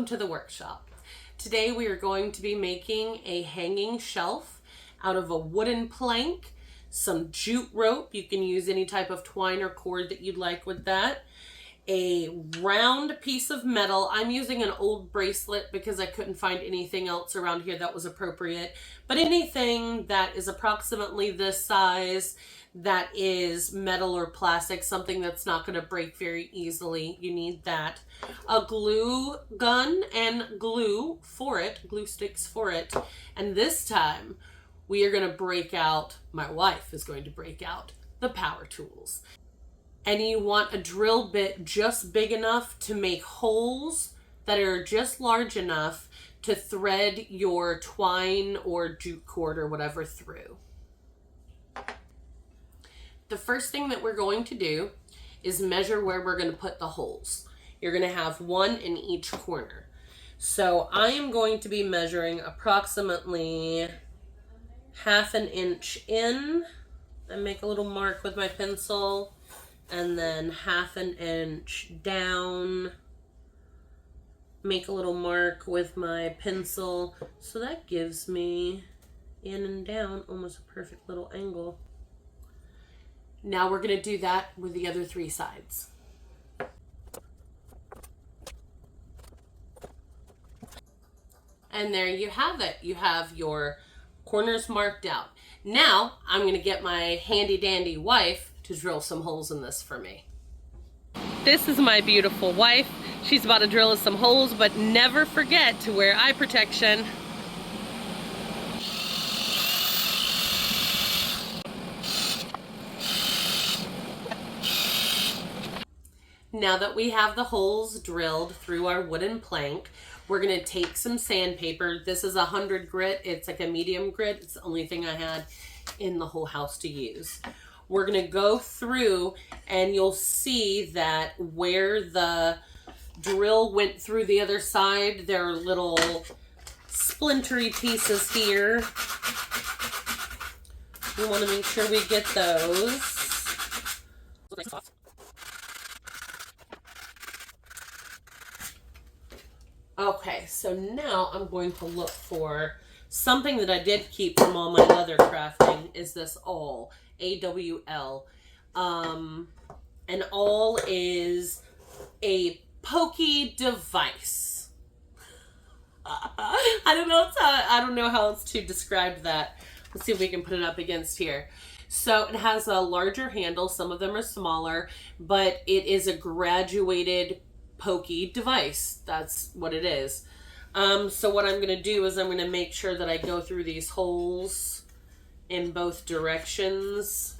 welcome to the workshop. Today we are going to be making a hanging shelf out of a wooden plank, some jute rope. You can use any type of twine or cord that you'd like with that. A round piece of metal. I'm using an old bracelet because I couldn't find anything else around here that was appropriate. But anything that is approximately this size, that is metal or plastic, something that's not going to break very easily, you need that. A glue gun and glue sticks for it. And this time we are going to break out, my wife is going to break out the power tools. And you want a drill bit just big enough to make holes that are just large enough to thread your twine or jute cord or whatever through. The first thing that we're going to do is measure where we're going to put the holes. You're going to have one in each corner. So I am going to be measuring approximately 1/2 inch in. I make a little mark with my pencil, and then 1/2 inch down. Make a little mark with my pencil. So that gives me in and down almost a perfect little angle. Now we're going to do that with the other 3 sides. And there you have it. You have your corners marked out. Now I'm going to get my handy dandy wife to drill some holes in this for me. This is my beautiful wife. She's about to drill us some holes, but never forget to wear eye protection. Now that we have the holes drilled through our wooden plank, we're going to take some sandpaper. This is 100 grit. It's like a medium grit. It's the only thing I had in the whole house to use. We're going to go through and you'll see that where the drill went through the other side, there are little splintery pieces here. We want to make sure we get those. Okay, so now I'm going to look for something that I did keep from all my leather crafting is this awl, A-W-L. An awl is a pokey device. I don't know how else to describe that. Let's see if we can put it up against here. So it has a larger handle. Some of them are smaller, but it is a graduated pokey device. That's what it is. So what I'm going to do is I'm going to make sure that I go through these holes in both directions.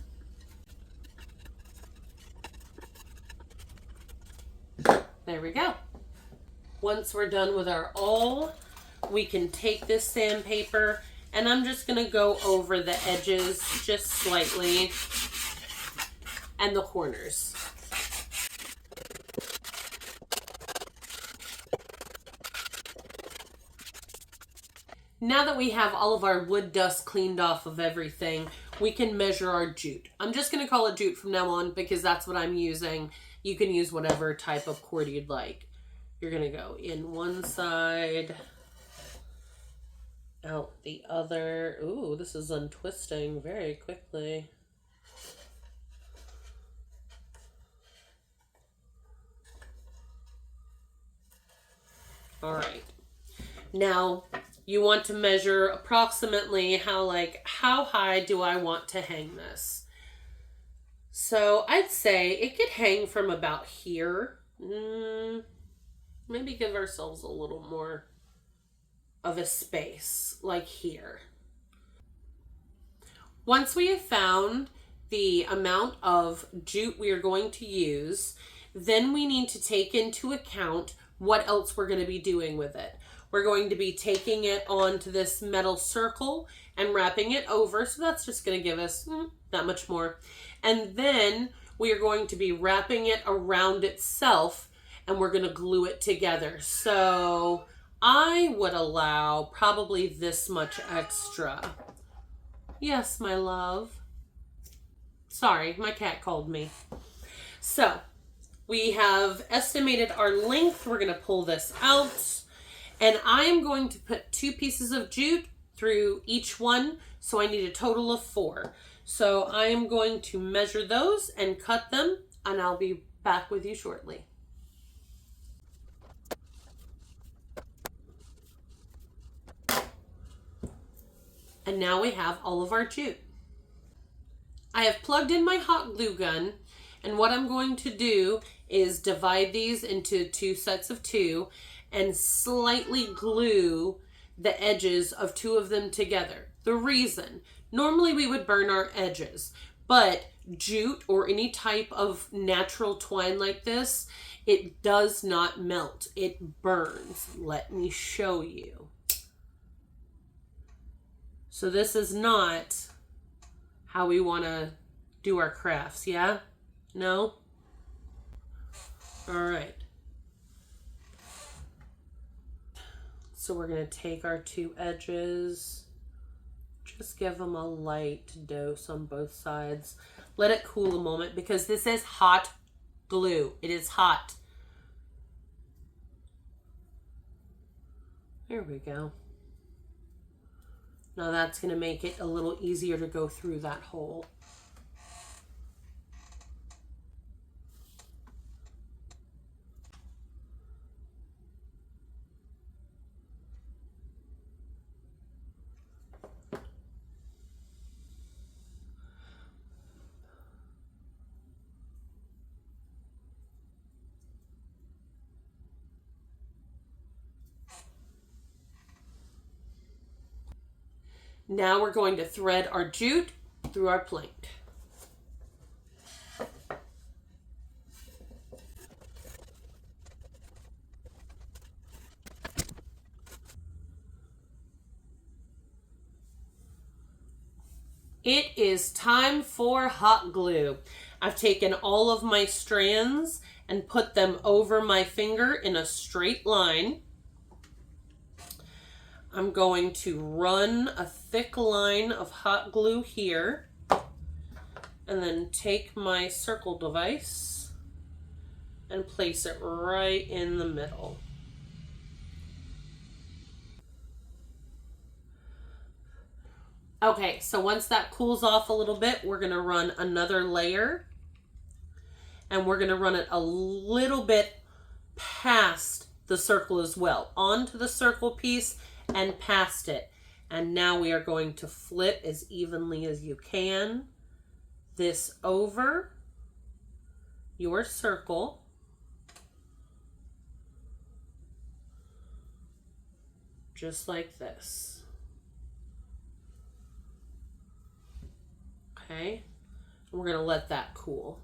There we go. Once we're done with our awl, we can take this sandpaper and I'm just going to go over the edges just slightly and the corners. Now that we have all of our wood dust cleaned off of everything, we can measure our jute. I'm just going to call it jute from now on because that's what I'm using. You can use whatever type of cord you'd like. You're going to go in one side, out the other. Ooh, this is untwisting very quickly. All right. Now, you want to measure approximately how high do I want to hang this. So I'd say it could hang from about here. Maybe give ourselves a little more of a space, like here. Once we have found the amount of jute we are going to use, then we need to take into account what else we're going to be doing with it. We're going to be taking it onto this metal circle and wrapping it over. So that's just going to give us that much more. And then we are going to be wrapping it around itself and we're going to glue it together. So I would allow probably this much extra. Yes, my love. Sorry, my cat called me. So we have estimated our length. We're going to pull this out. And I am going to put 2 pieces of jute through each one, so I need a total of 4. So I am going to measure those and cut them, and I'll be back with you shortly. And now we have all of our jute. I have plugged in my hot glue gun, and what I'm going to do is divide these into 2 sets of 2 and slightly glue the edges of 2 of them together. The reason, normally we would burn our edges, but jute or any type of natural twine like this, it does not melt. It burns. Let me show you. So this is not how we want to do our crafts, yeah? No? All right. So we're going to take our 2 edges, just give them a light dose on both sides. Let it cool a moment because this is hot glue. It is hot. There we go. Now that's going to make it a little easier to go through that hole. Now we're going to thread our jute through our plank. It is time for hot glue. I've taken all of my strands and put them over my finger in a straight line. I'm going to run a thick line of hot glue here and then take my circle device and place it right in the middle. Okay, so once that cools off a little bit, we're going to run another layer, and we're going to run it a little bit past the circle as well, onto the circle piece and past it. And now we are going to flip as evenly as you can this over your circle. Just like this. Okay, we're going to let that cool.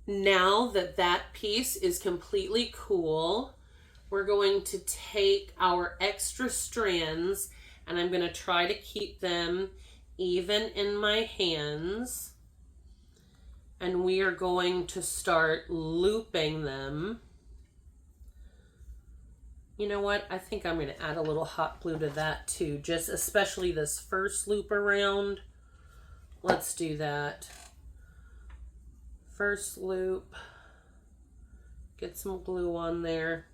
Now that that piece is completely cool, we're going to take our extra strands, and I'm going to try to keep them even in my hands, and we are going to start looping them. You know what? I think I'm going to add a little hot glue to that too, just especially this first loop around. Let's do that. First loop. Get some glue on there.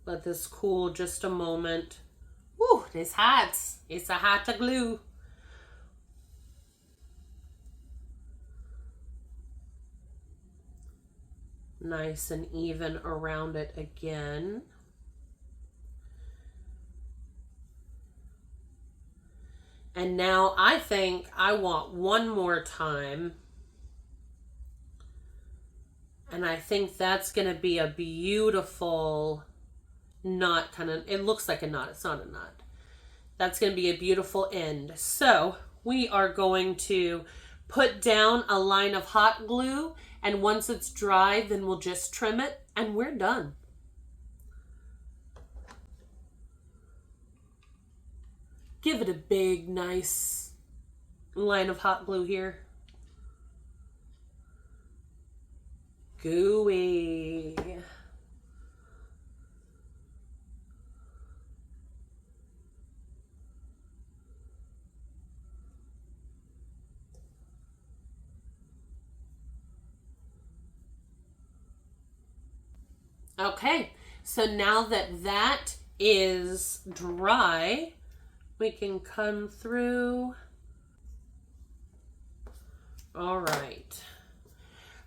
Let this cool just a moment. Woo, it's hot. It's a hot glue. Nice and even around it again. And now I think I want one more time. And I think that's going to be a beautiful knot, kind of, it looks like a knot, it's not a knot. That's going to be a beautiful end. So we are going to put down a line of hot glue, and once it's dry, then we'll just trim it, and we're done. Give it a big, nice line of hot glue here. Gooey. Okay, so now that that is dry, we can come through. All right.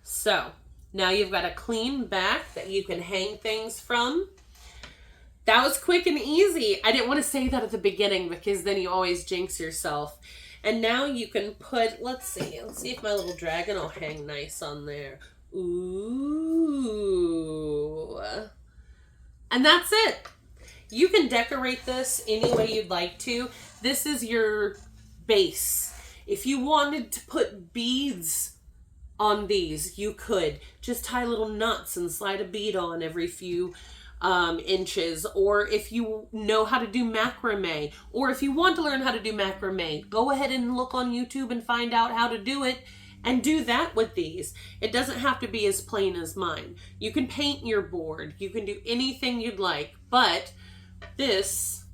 So now you've got a clean back that you can hang things from. That was quick and easy. I didn't want to say that at the beginning because then you always jinx yourself. And now you can put, let's see if my little dragon will hang nice on there. Ooh. And that's it. You can decorate this any way you'd like to. This is your base. If you wanted to put beads on these, you could. Just tie little nuts and slide a bead on every few inches. Or if you know how to do macrame, or if you want to learn how to do macrame, go ahead and look on YouTube and find out how to do it and do that with these. It doesn't have to be as plain as mine. You can paint your board. You can do anything you'd like, but this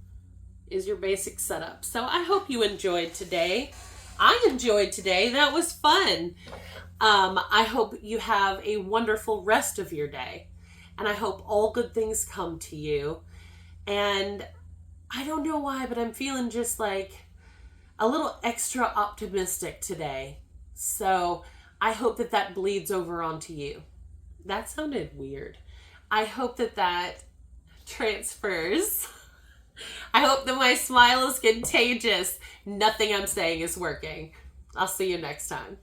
is your basic setup. So I hope you enjoyed today. I enjoyed today. That was fun. I hope you have a wonderful rest of your day. And I hope all good things come to you. And I don't know why, but I'm feeling just like a little extra optimistic today. So I hope that that bleeds over onto you. That sounded weird. I hope that that transfers. I hope that my smile is contagious. Nothing I'm saying is working. I'll see you next time.